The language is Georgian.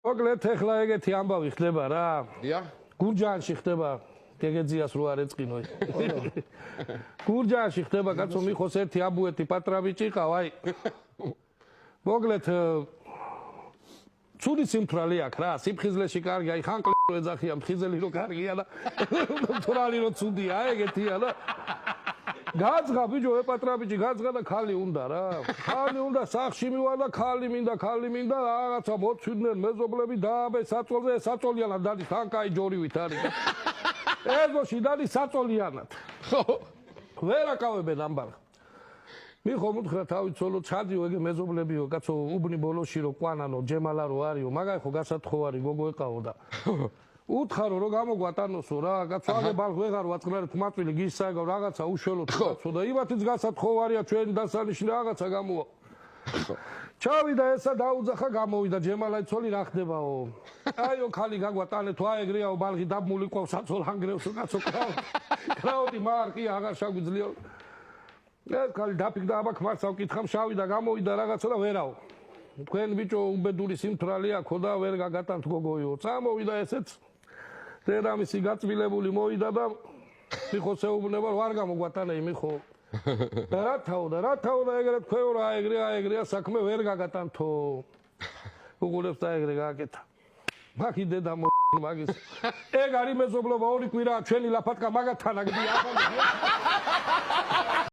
მოკლედ ეხლა ეგეთი ამბავი ხდება რა. დიახ. გურჯაანში ხდება გეგეძიას რო არ ეწყინო. გურჯაანში ხდება კაცო მიხოს ერთი აბუეთი პატრაბიჭი ყავ აი. მოკლედ ცუდი სიმთვრალე აქვს რა, სიფხიზლეში კარგი, აი ხან კლო ეძახია, მხიზელი რო კარგია და თურალი რო ცუდია, ეგეთია და გაძღა ბიჭო, ეპატრაბიჭი გაძღა და ხალი უნდა რა. ხალი უნდა სახში მივა და ხალი მინდა რაღაცა მოცვიდნენ მეზობლები დააბე საწოლზე, საწოლიანად დადის თან კაი ჯორივით არის. ეზოში დადის საწოლიანად. ვერ აკავებენ ამბარ. მიხო მუთხრა თავით ცოლო ჩადიო ეგ მეზობლებიო კაცო უბნი ბოლოში რო ყვანანო ჯემალა რო არისო მაგაი ხო გასათხოვარი გოგო ეყავო და უთხარო რომ გამოგვატანოსო რა კაცო აგე ბალ ვეღარ ვაწყნარი თმაწვილი გისაგავ რაღაცა უშველო კაცო და იმათიც გასათხოვარია ჩვენი დასანიშნი რაღაცა გამოვა ჩავიდა ესა დაუძახა გამოვიდა ჯემალაი ცოლი რა ხდებაო აიო ხალი გაგვატანე თუ აეგრეაო ბალღი დაბმული ყავს საწოლ ანგრევსო კაცო კრაუდი მარკი აღარ შეგვიძლია ეს ხალი დაფიქდა აბა ქმარს ავკითხამ შავიდა გამოვიდა რაღაცა და ვერაო თქვენ ბიჭო უბედური სიმთვრალე აქო და ვერ გაგატანთ გოგოიო წამოვიდა ესეც დედამისი გაწვილებული მოვიდა და მიხო შეუბნება ვარ გამოგვატანე მიხო და რათავ და ეგრეთ ქვეო რა ეგრეა საქმე ვერ გაგატანთო უყურებს და ეგრე გააკეთა მაგი დედა მაგის ეგ არის მეზობლობა ორი კვირაა ჩვენი ლაფატკა მაგათანა გდი ახლა